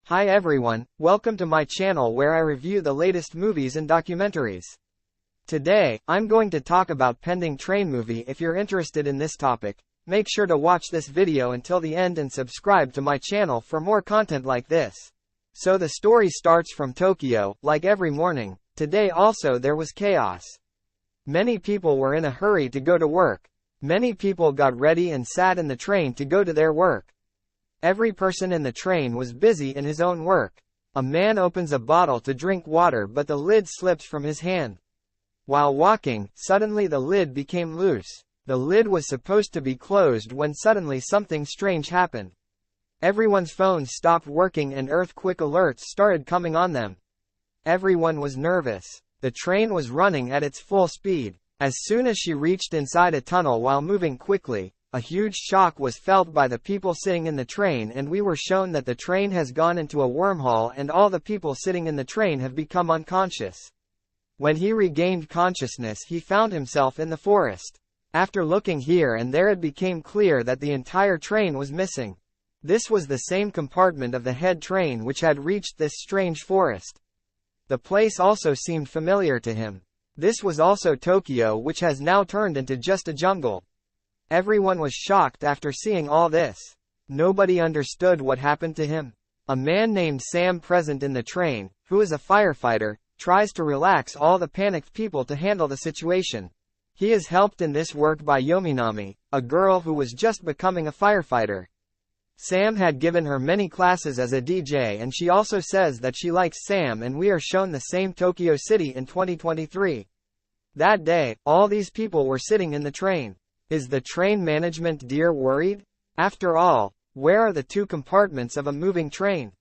Hi everyone, welcome to my channel where I review the latest movies and documentaries. Today, I'm going to talk about pending train movie. If you're interested in this topic, make sure to watch this video until the end and subscribe to my channel for more content like this. So the story starts from Tokyo, like every morning. Today also there was chaos. Many people were in a hurry to go to work. Many people got ready and sat in the train to go to their work. Every person in the train was busy in his own work. A man opens a bottle to drink water but the lid slips from his hand. While walking, suddenly the lid became loose. The lid was supposed to be closed when suddenly something strange happened. Everyone's phones stopped working and earthquake alerts started coming on them. Everyone was nervous. The train was running at its full speed. As soon as she reached inside a tunnel while moving quickly, a huge shock was felt by the people sitting in the train, and we were shown that the train has gone into a wormhole and all the people sitting in the train have become unconscious. When he regained consciousness, he found himself in the forest. After looking here and there, it became clear that the entire train was missing. This was the same compartment of the head train which had reached this strange forest. The place also seemed familiar to him. This was also Tokyo, which has now turned into just a jungle. Everyone was shocked after seeing all this. Nobody understood what happened to him. A man named Sam, present in the train, who is a firefighter, tries to relax all the panicked people to handle the situation. He is helped in this work by Yominami, a girl who was just becoming a firefighter. Sam had given her many classes as a DJ, and she also says that she likes Sam, and we are shown the same Tokyo City in 2023. That day, all these people were sitting in the train. Is the train management dear worried? After all, where are the two compartments of a moving train?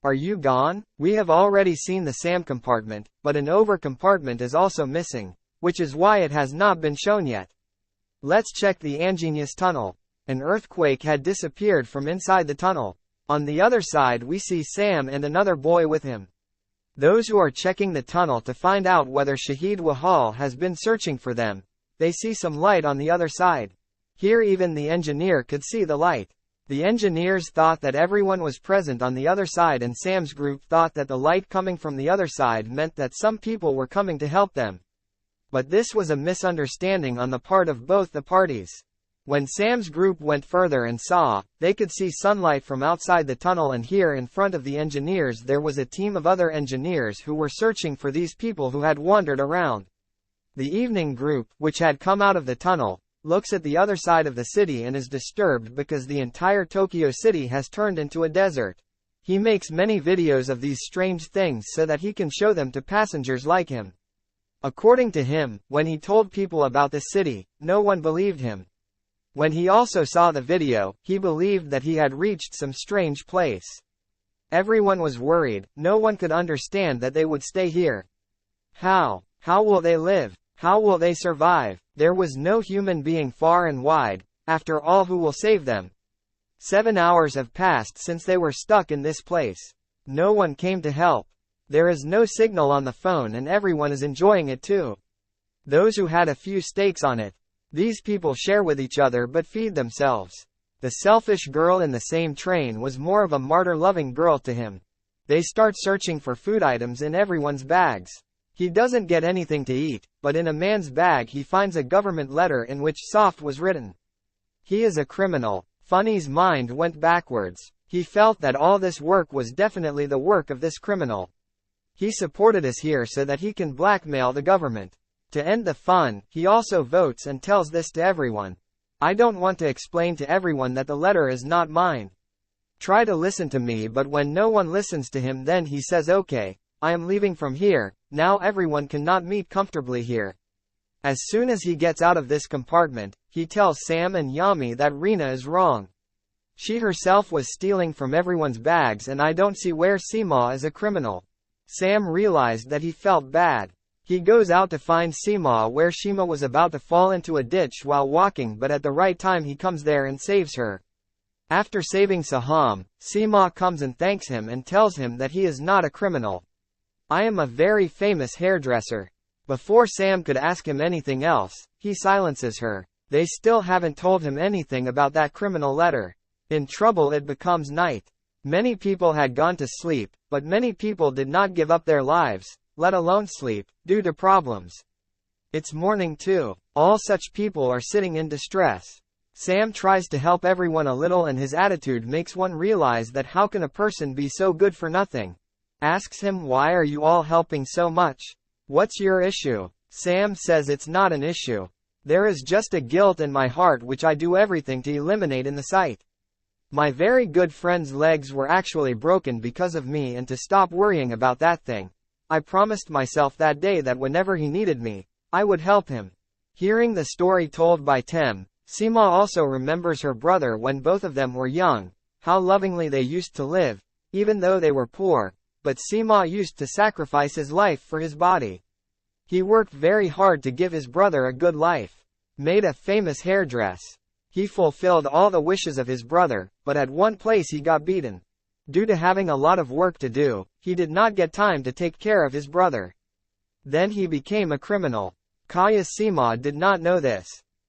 Are you gone? We have already seen the Sam compartment, but an over compartment is also missing, which is why it has not been shown yet. Let's check the ingenious tunnel. An earthquake had disappeared from inside the tunnel. On the other side we see Sam and another boy with him. Those who are checking the tunnel to find out whether Shahid Wahal has been searching for them, they see some light on the other side. Here even the engineer could see the light. The engineers thought that everyone was present on the other side, and Sam's group thought that the light coming from the other side meant that some people were coming to help them. But this was a misunderstanding on the part of both the parties. When Sam's group went further and saw, they could see sunlight from outside the tunnel, and here in front of the engineers there was a team of other engineers who were searching for these people who had wandered around. The evening group, which had come out of the tunnel, looks at the other side of the city and is disturbed because the entire Tokyo city has turned into a desert. He makes many videos of these strange things so that he can show them to passengers like him. According to him, when he told people about this city, no one believed him. When he also saw the video, he believed that he had reached some strange place. Everyone was worried. No one could understand that they would stay here. How will they live? How will they survive? There was no human being far and wide. After all, who will save them? 7 hours have passed since they were stuck in this place. No one came to help. There is no signal on the phone and everyone is enjoying it too. Those who had a few steaks on it. These people share with each other but feed themselves. The selfish girl in the same train was more of a martyr-loving girl to him. They start searching for food items in everyone's bags. He doesn't get anything to eat, but in a man's bag he finds a government letter in which soft was written. He is a criminal. Funny's mind went backwards. He felt that all this work was definitely the work of this criminal. He supported us here so that he can blackmail the government. To end the fun, he also votes and tells this to everyone. I don't want to explain to everyone that the letter is not mine. Try to listen to me, but when no one listens to him, then he says, okay, I am leaving from here. Now everyone cannot meet comfortably here. As soon as he gets out of this compartment, he tells Sam and Yami that Rina is wrong. She herself was stealing from everyone's bags, and I don't see where Sima is a criminal. Sam realized that he felt bad. He goes out to find Sima where Shima was about to fall into a ditch while walking, but at the right time he comes there and saves her. After saving Saham, Sima comes and thanks him and tells him that he is not a criminal. I am a very famous hairdresser. Before Sam could ask him anything else, he silences her. They still haven't told him anything about that criminal letter. In trouble, it becomes night. Many people had gone to sleep, but many people did not give up their lives, let alone sleep, due to problems. It's morning too. All such people are sitting in distress. Sam tries to help everyone a little, and his attitude makes one realize that how can a person be so good for nothing? Asks him, why are you all helping so much? What's your issue? Sam says it's not an issue. There is just a guilt in my heart which I do everything to eliminate in the sight. My very good friend's legs were actually broken because of me, and to stop worrying about that thing, I promised myself that day that whenever he needed me, I would help him. Hearing the story told by Tem, Seema also remembers her brother when both of them were young, how lovingly they used to live, even though they were poor, but Seema used to sacrifice his life for his body. He worked very hard to give his brother a good life, made a famous hairdress. He fulfilled all the wishes of his brother, but at one place he got beaten. Due to having a lot of work to do, he did not get time to take care of his brother. Then he became a criminal. Kaya Seema did not know this.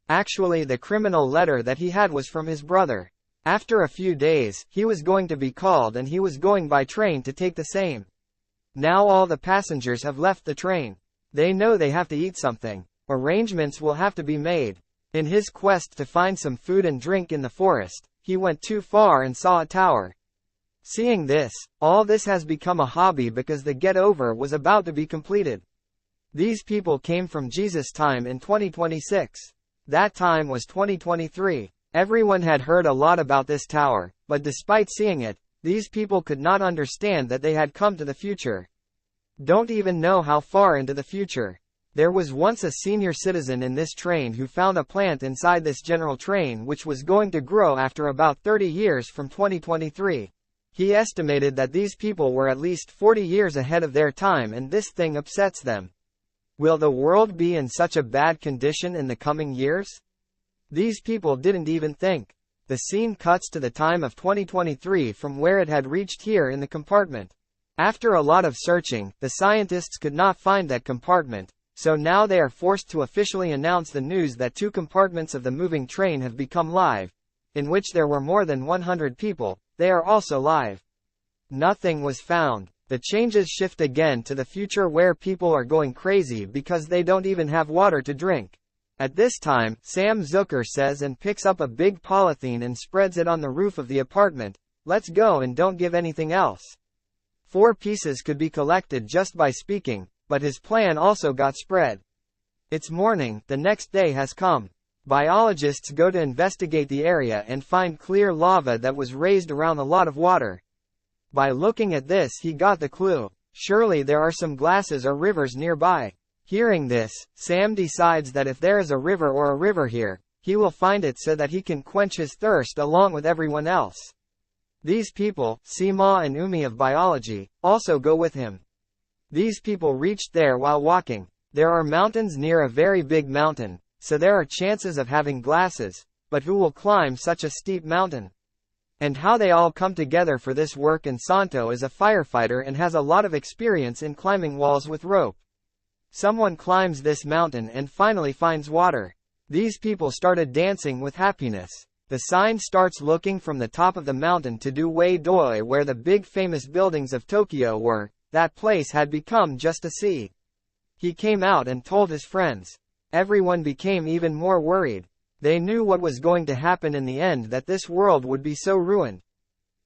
Actually, the criminal letter that he had was from his brother. After a few days, he was going to be called, and he was going by train to take the same. Now all the passengers have left the train. They know they have to eat something. Arrangements will have to be made. In his quest to find some food and drink in the forest, he went too far and saw a tower. Seeing this, all this has become a hobby because the get-over was about to be completed. These people came from Jesus' time in 2026. That time was 2023. Everyone had heard a lot about this tower, but despite seeing it, these people could not understand that they had come to the future. Don't even know how far into the future. There was once a senior citizen in this train who found a plant inside this general train which was going to grow after about 30 years from 2023. He estimated that these people were at least 40 years ahead of their time, and this thing upsets them. Will the world be in such a bad condition in the coming years? These people didn't even think. The scene cuts to the time of 2023 from where it had reached here in the compartment. After a lot of searching, the scientists could not find that compartment, so now they are forced to officially announce the news that 2 compartments of the moving train have become live, in which there were more than 100 people. They are also live. Nothing was found. The changes shift again to the future where people are going crazy because they don't even have water to drink. At this time, Sam Zucker says and picks up a big polythene and spreads it on the roof of the apartment. Let's go and don't give anything else. 4 pieces could be collected just by speaking, but his plan also got spread. It's morning, the next day has come. Biologists go to investigate the area and find clear lava that was raised around a lot of water. By looking at this, he got the clue. Surely there are some glasses or rivers nearby. Hearing this, Sam decides that if there is a river here, he will find it so that he can quench his thirst along with everyone else. These people, Seema and Umi of biology, also go with him. These people reached there while walking. There are mountains near a very big mountain, so there are chances of having glasses, but who will climb such a steep mountain? And how they all come together for this work, and Santo is a firefighter and has a lot of experience in climbing walls with rope. Someone climbs this mountain and finally finds water. These people started dancing with happiness. The sign starts looking from the top of the mountain to do Wei Doi, where the big famous buildings of Tokyo were. That place had become just a sea. He came out and told his friends. Everyone became even more worried. They knew what was going to happen in the end, that this world would be so ruined.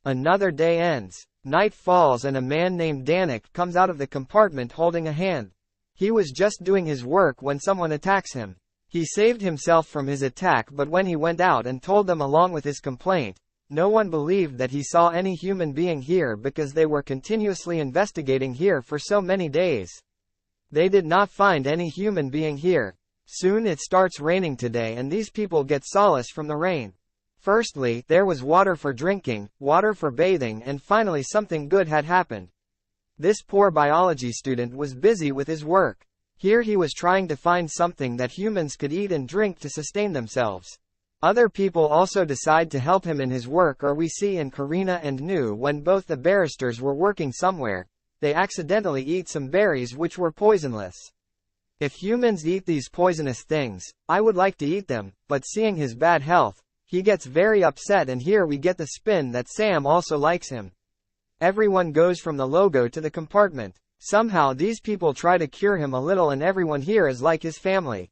Another day ends. Night falls and a man named Danik comes out of the compartment holding a hand. He was just doing his work when someone attacks him. He saved himself from his attack, but when he went out and told them along with his complaint, no one believed that he saw any human being here because they were continuously investigating here for so many days. They did not find any human being here. Soon it starts raining today and these people get solace from the rain. Firstly, there was water for drinking, water for bathing, and finally something good had happened. This poor biology student was busy with his work. Here he was trying to find something that humans could eat and drink to sustain themselves. Other people also decide to help him in his work, or we see in Karina and Nu when both the barristers were working somewhere, they accidentally eat some berries which were poisonless. If humans eat these poisonous things, I would like to eat them, but seeing his bad health, He gets very upset, and here we get the spin that Sam also likes him. Everyone goes from the logo to the compartment. Somehow these people try to cure him a little, and everyone here is like his family.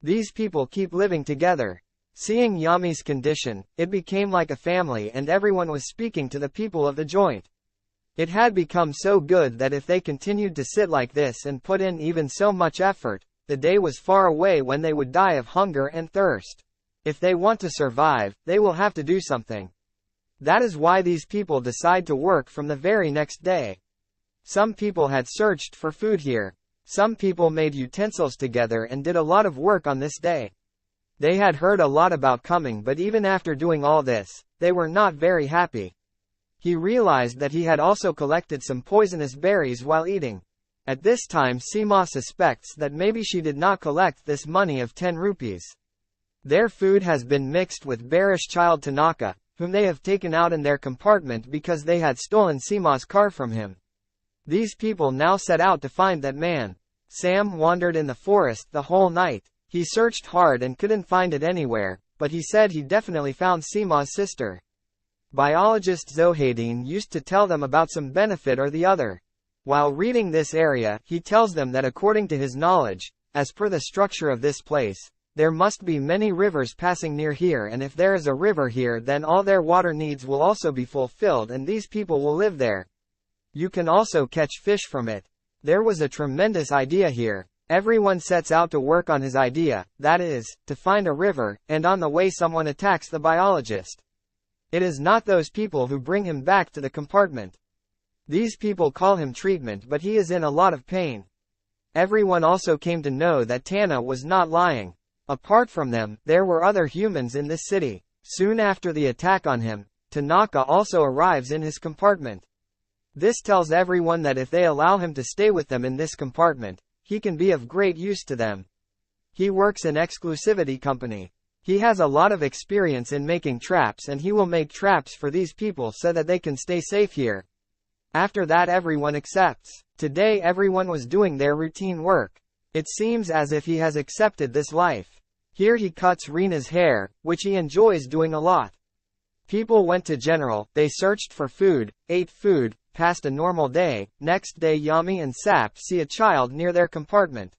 These people keep living together. Seeing Yami's condition, it became like a family, and everyone was speaking to the people of the joint. It had become so good that if they continued to sit like this and put in even so much effort, the day was far away when they would die of hunger and thirst. If they want to survive, they will have to do something. That is why these people decide to work from the very next day. Some people had searched for food here. Some people made utensils together and did a lot of work on this day. They had heard a lot about coming, but even after doing all this, they were not very happy. He realized that he had also collected some poisonous berries while eating. At this time Seema suspects that maybe she did not collect this money of 10 rupees. Their food has been mixed with bearish child Tanaka, whom they have taken out in their compartment because they had stolen Seema's car from him. These people now set out to find that man. Sam wandered in the forest the whole night. He searched hard and couldn't find it anywhere, but he said he definitely found Seema's sister. Biologist Zohadin used to tell them about some benefit or the other. While reading this area, he tells them that according to his knowledge, as per the structure of this place, there must be many rivers passing near here, and if there is a river here, then all their water needs will also be fulfilled and these people will live there. You can also catch fish from it. There was a tremendous idea here. Everyone sets out to work on his idea, that is, to find a river, and on the way someone attacks the biologist. It is not those people who bring him back to the compartment. These people call him treatment, but he is in a lot of pain. Everyone also came to know that Tana was not lying. Apart from them, there were other humans in this city. Soon after the attack on him, Tanaka also arrives in his compartment. This tells everyone that if they allow him to stay with them in this compartment, he can be of great use to them. He works in exclusivity company. He has a lot of experience in making traps, and he will make traps for these people so that they can stay safe here. After that everyone accepts. Today everyone was doing their routine work. It seems as if he has accepted this life. Here he cuts Reena's hair, which he enjoys doing a lot. People went to general, they searched for food, ate food, passed a normal day. Next day Yami and Sap see a child near their compartment.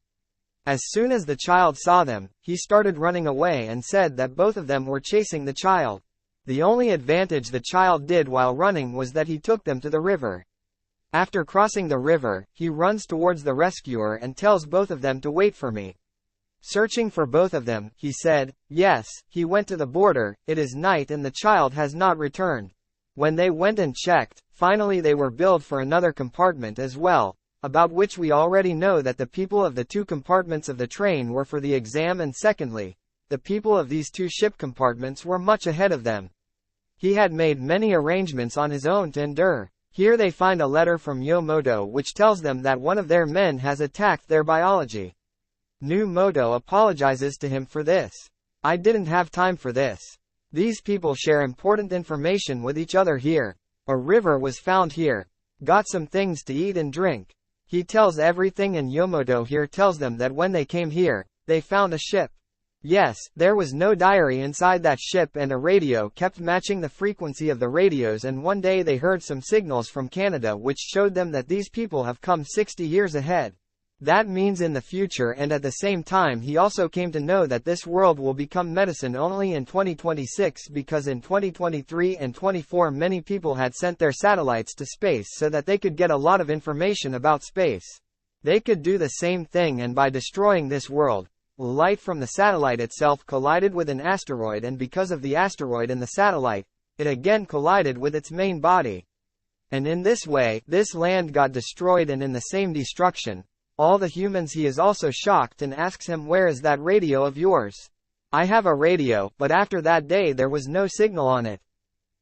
As soon as the child saw them, he started running away and said that both of them were chasing the child. The only advantage the child did while running was that he took them to the river. After crossing the river, he runs towards the rescuer and tells both of them to wait for me. Searching for both of them, he said, yes, he went to the border, it is night and the child has not returned. When they went and checked, finally they were billed for another compartment as well, about which we already know that the people of the two compartments of the train were for the exam, and secondly, the people of these two ship compartments were much ahead of them. He had made many arrangements on his own to endure. Here they find a letter from Yomoto which tells them that one of their men has attacked their biology. Moto apologizes to him for this. I didn't have time for this. These people share important information with each other here. A river was found here. Got some things to eat and drink. He tells everything, and Yomoto here tells them that when they came here, they found a ship. Yes, there was no diary inside that ship, and a radio kept matching the frequency of the radios, and one day they heard some signals from Canada which showed them that these people have come 60 years ahead. That means in the future, and at the same time he also came to know that this world will become medicine only in 2026, because in 2023 and 24 many people had sent their satellites to space so that they could get a lot of information about space. They could do the same thing, and by destroying this world, light from the satellite itself collided with an asteroid, and because of the asteroid and the satellite, it again collided with its main body. And in this way, this land got destroyed, and in the same destruction, all the humans. He is also shocked and asks him, where is that radio of yours? I have a radio, but after that day there was no signal on it.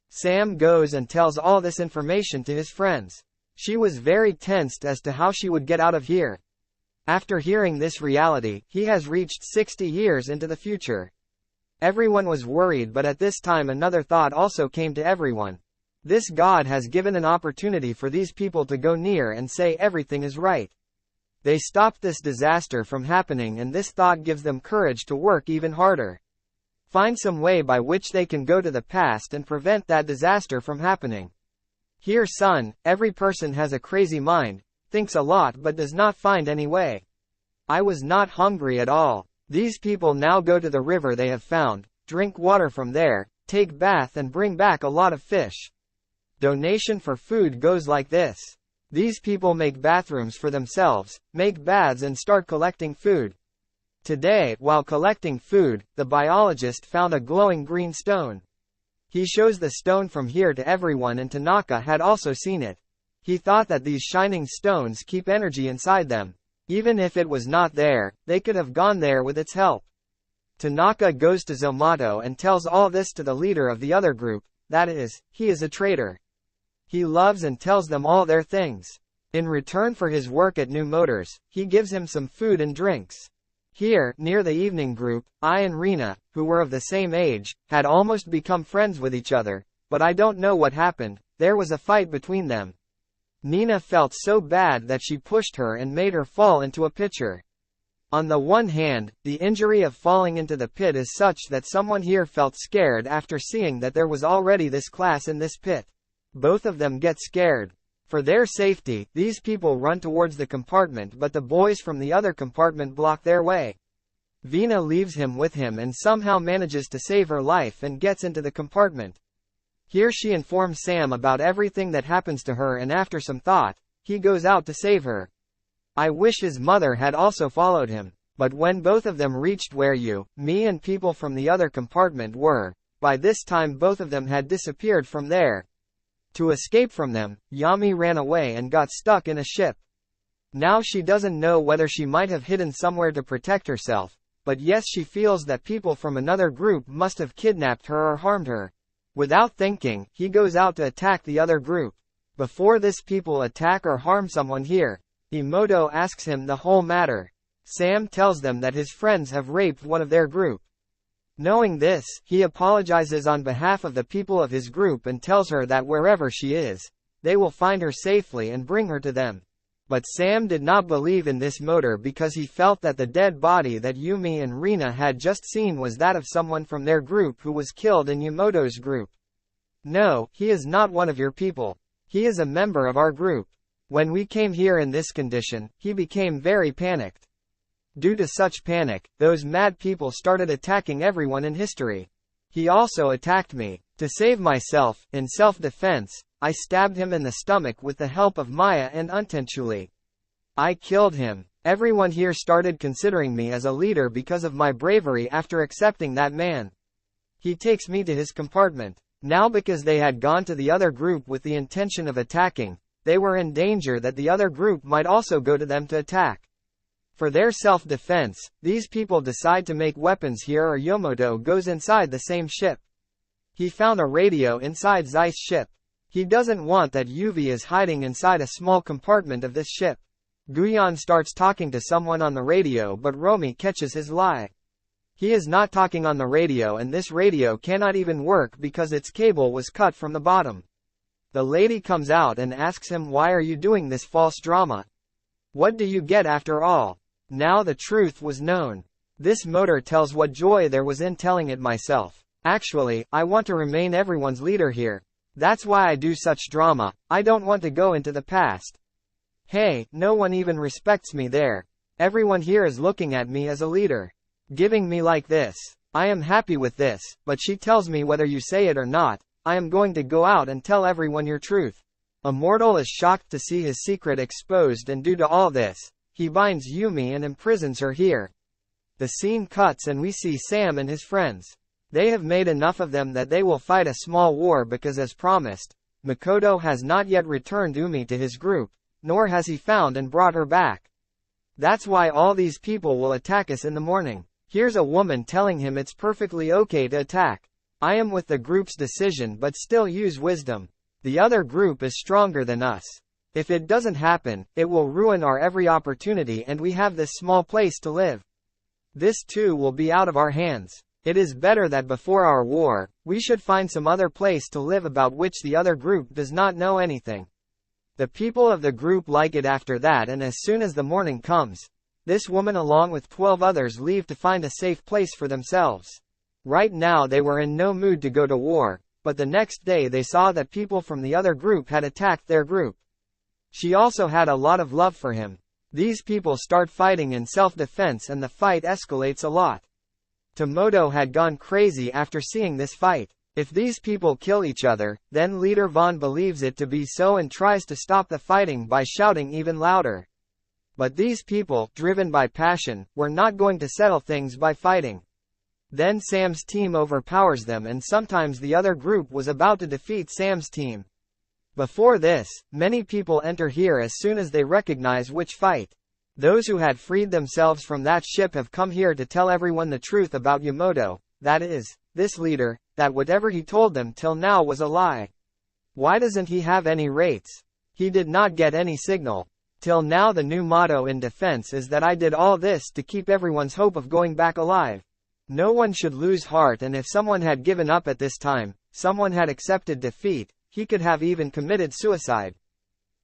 Sam goes and tells all this information to his friends. She was very tensed as to how she would get out of here. After hearing this reality, he has reached 60 years into the future. Everyone was worried, but at this time another thought also came to everyone. This God has given an opportunity for these people to go near and say everything is right. They stopped this disaster from happening, and this thought gives them courage to work even harder. Find some way by which they can go to the past and prevent that disaster from happening. Here, son, every person has a crazy mind, thinks a lot but does not find any way. I was not hungry at all. These people now go to the river they have found, drink water from there, take bath and bring back a lot of fish. Donation for food goes like this. These people make bathrooms for themselves, make baths and start collecting food. Today, while collecting food, the biologist found a glowing green stone. He shows the stone from here to everyone and Tanaka had also seen it. He thought that these shining stones keep energy inside them. Even if it was not there, they could have gone there with its help. Tanaka goes to Zomato and tells all this to the leader of the other group, that is, he is a traitor. He loves and tells them all their things. In return for his work at New Motors, he gives him some food and drinks. Here, near the evening group, I and Rina, who were of the same age, had almost become friends with each other, but I don't know what happened, there was a fight between them. Nina felt so bad that she pushed her and made her fall into a pitcher. On the one hand, the injury of falling into the pit is such that someone here felt scared after seeing that there was already this class in this pit. Both of them get scared. For their safety, these people run towards the compartment but the boys from the other compartment block their way. Vina leaves him with him and somehow manages to save her life and gets into the compartment. Here she informs Sam about everything that happens to her and after some thought, he goes out to save her. I wish his mother had also followed him, but when both of them reached where me and people from the other compartment were, by this time both of them had disappeared from there. To escape from them, Yami ran away and got stuck in a ship. Now she doesn't know whether she might have hidden somewhere to protect herself, but yes, she feels that people from another group must have kidnapped her or harmed her. Without thinking, he goes out to attack the other group. Before this people attack or harm someone here, Emoto asks him the whole matter. Sam tells them that his friends have raped one of their group. Knowing this, he apologizes on behalf of the people of his group and tells her that wherever she is, they will find her safely and bring her to them. But Sam did not believe in this motor because he felt that the dead body that Yumi and Rina had just seen was that of someone from their group who was killed in Yumoto's group. No, he is not one of your people. He is a member of our group. When we came here in this condition, he became very panicked. Due to such panic, those mad people started attacking everyone in history. He also attacked me. To save myself, in self-defense, I stabbed him in the stomach with the help of Maya and Untenchuli. I killed him. Everyone here started considering me as a leader because of my bravery after accepting that man. He takes me to his compartment. Now because they had gone to the other group with the intention of attacking, they were in danger that the other group might also go to them to attack. For their self-defense, these people decide to make weapons here or Yomoto goes inside the same ship. He found a radio inside Zeiss' ship. He doesn't want that Yuvi is hiding inside a small compartment of this ship. Guyon starts talking to someone on the radio but Romy catches his lie. He is not talking on the radio and this radio cannot even work because its cable was cut from the bottom. The lady comes out and asks him, why are you doing this false drama? What do you get after all? Now the truth was known. This motor tells what joy there was in telling it myself. Actually, I want to remain everyone's leader here. That's why I do such drama. I don't want to go into the past. Hey, no one even respects me there. Everyone here is looking at me as a leader. Giving me like this. I am happy with this, but she tells me whether you say it or not, I am going to go out and tell everyone your truth. Immortal is shocked to see his secret exposed and due to all this, he binds Yumi and imprisons her here. The scene cuts and we see Sam and his friends. They have made enough of them that they will fight a small war because as promised, Makoto has not yet returned Umi to his group, nor has he found and brought her back. That's why all these people will attack us in the morning. Here's a woman telling him it's perfectly okay to attack. I am with the group's decision but still use wisdom. The other group is stronger than us. If it doesn't happen, it will ruin our every opportunity and we have this small place to live. This too will be out of our hands. It is better that before our war, we should find some other place to live about which the other group does not know anything. The people of the group like it after that and as soon as the morning comes, this woman along with 12 others leave to find a safe place for themselves. Right now they were in no mood to go to war, but the next day they saw that people from the other group had attacked their group. She also had a lot of love for him. These people start fighting in self-defense and the fight escalates a lot. Tomoto had gone crazy after seeing this fight. If these people kill each other, then leader Vaughn believes it to be so and tries to stop the fighting by shouting even louder. But these people, driven by passion, were not going to settle things by fighting. Then Sam's team overpowers them and sometimes the other group was about to defeat Sam's team. Before this, many people enter here as soon as they recognize which fight. Those who had freed themselves from that ship have come here to tell everyone the truth about Yamato, that is, this leader, that whatever he told them till now was a lie. Why doesn't he have any rates? He did not get any signal. Till now the new motto in defense is that I did all this to keep everyone's hope of going back alive. No one should lose heart, and if someone had given up at this time, someone had accepted defeat, he could have even committed suicide.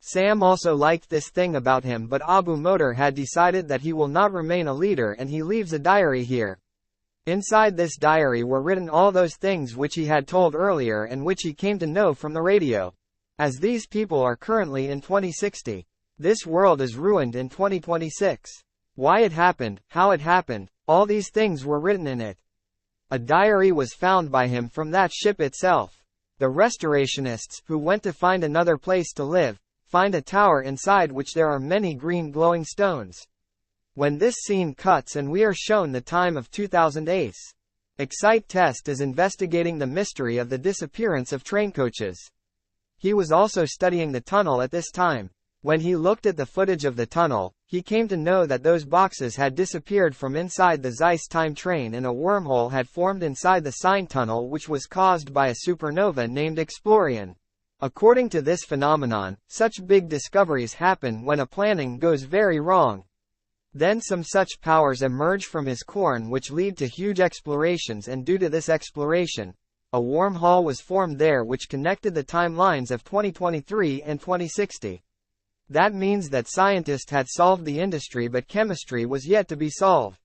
Sam also liked this thing about him, but Abu Motor had decided that he will not remain a leader and he leaves a diary here. Inside this diary were written all those things which he had told earlier and which he came to know from the radio. As these people are currently in 2060. This world is ruined in 2026. Why it happened, how it happened, all these things were written in it. A diary was found by him from that ship itself. The restorationists, who went to find another place to live, find a tower inside which there are many green glowing stones. When this scene cuts and we are shown the time of 2008. Excite Test is investigating the mystery of the disappearance of train coaches. He was also studying the tunnel at this time. When he looked at the footage of the tunnel, he came to know that those boxes had disappeared from inside the Zeiss time train and a wormhole had formed inside the Sine tunnel which was caused by a supernova named Explorion. According to this phenomenon, such big discoveries happen when a planning goes very wrong. Then some such powers emerge from his core which lead to huge explorations, and due to this exploration, a wormhole was formed there which connected the timelines of 2023 and 2060. That means that scientists had solved the industry but chemistry was yet to be solved.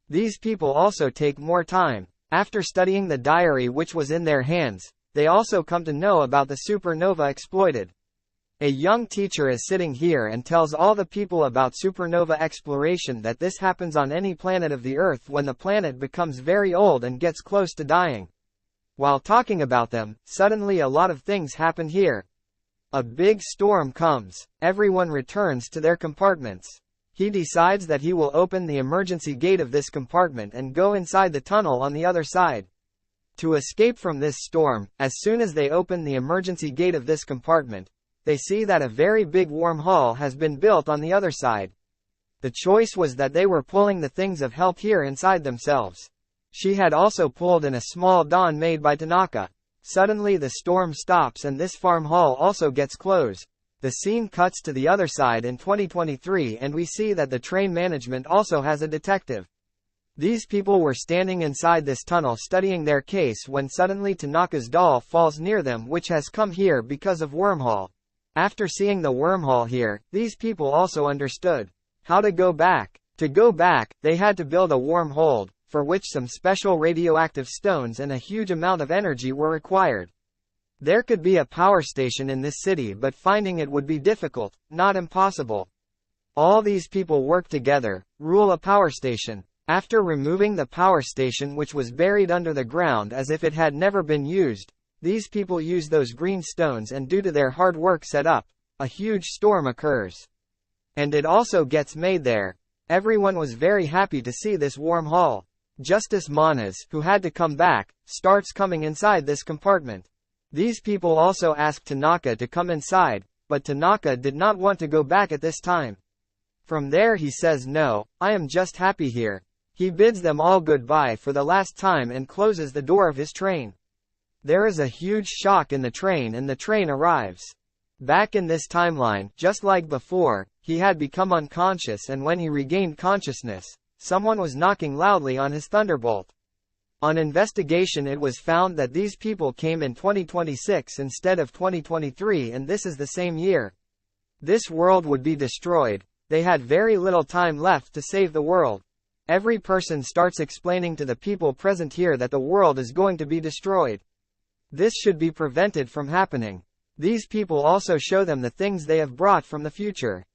These people also take more time. After studying the diary which was in their hands, they also come to know about the supernova exploited. A young teacher is sitting here and tells all the people about supernova exploration, that this happens on any planet of the Earth when the planet becomes very old and gets close to dying. While talking about them, suddenly a lot of things happen here. A big storm comes. Everyone returns to their compartments. He decides that he will open the emergency gate of this compartment and go inside the tunnel on the other side. To escape from this storm, as soon as they open the emergency gate of this compartment, they see that a very big wormhole has been built on the other side. The choice was that they were pulling the things of help here inside themselves. She had also pulled in a small don made by Tanaka. Suddenly the storm stops and this farm hall also gets closed. The scene cuts to the other side in 2023 and we see that the train management also has a detective. These people were standing inside this tunnel studying their case when suddenly Tanaka's doll falls near them, which has come here because of wormhole. After seeing the wormhole here, these people also understood how to go back. To go back, they had to build a wormhole, for which some special radioactive stones and a huge amount of energy were required. There could be a power station in this city, but finding it would be difficult, not impossible. All these people work together, rule a power station. After removing the power station which was buried under the ground as if it had never been used, these people use those green stones and due to their hard work set up, a huge storm occurs. And it also gets made there. Everyone was very happy to see this wormhole. Justice Manas, who had to come back, starts coming inside this compartment. These people also ask Tanaka to come inside, but Tanaka did not want to go back at this time. From there he says, "No, I am just happy here." He bids them all goodbye for the last time and closes the door of his train. There is a huge shock in the train and the train arrives. Back in this timeline, just like before, he had become unconscious, and when he regained consciousness, someone was knocking loudly on his thunderbolt. On investigation it was found that these people came in 2026 instead of 2023, and this is the same year. This world would be destroyed. They had very little time left to save the world. Every person starts explaining to the people present here that the world is going to be destroyed. This should be prevented from happening. These people also show them the things they have brought from the future.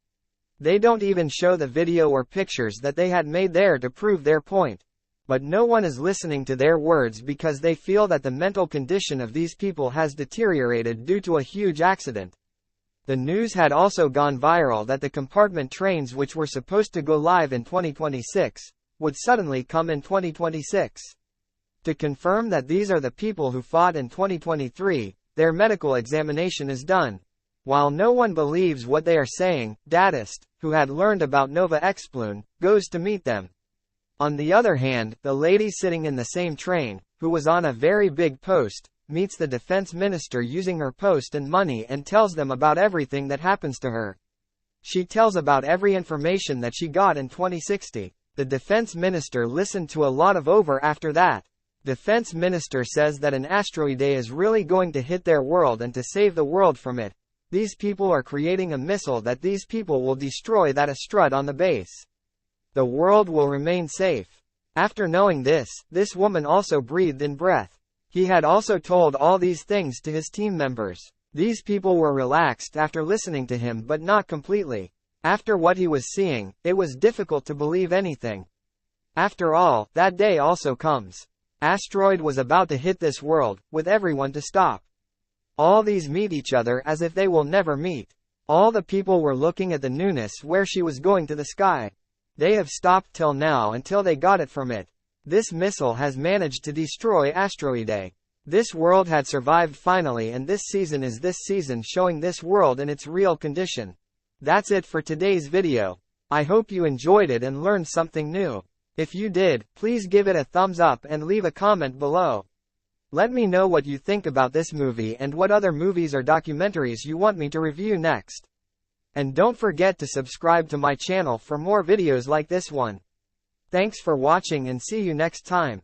They don't even show the video or pictures that they had made there to prove their point. But no one is listening to their words because they feel that the mental condition of these people has deteriorated due to a huge accident. The news had also gone viral that the compartment trains which were supposed to go live in 2026, would suddenly come in 2026. To confirm that these are the people who fought in 2023, their medical examination is done. While no one believes what they are saying, Datist, who had learned about Nova Exploon, goes to meet them. On the other hand, the lady sitting in the same train, who was on a very big post, meets the defense minister using her post and money and tells them about everything that happens to her. She tells about every information that she got in 2060. The defense minister listened to a lot of over after that. Defense minister says that an asteroid is really going to hit their world, and to save the world from it, these people are creating a missile that these people will destroy that asteroid on the base. The world will remain safe. After knowing this, this woman also breathed in breath. He had also told all these things to his team members. These people were relaxed after listening to him, but not completely. After what he was seeing, it was difficult to believe anything. After all, that day also comes. Asteroid was about to hit this world, with everyone to stop. All these meet each other as if they will never meet. All the people were looking at the newness where she was going to the sky. They have stopped till now until they got it from it. This missile has managed to destroy asteroid. This world had survived finally, and this season is this season showing this world in its real condition. That's it for today's video. I hope you enjoyed it and learned something new. If you did, please give it a thumbs up and leave a comment below. Let me know what you think about this movie and what other movies or documentaries you want me to review next. And don't forget to subscribe to my channel for more videos like this one. Thanks for watching and see you next time.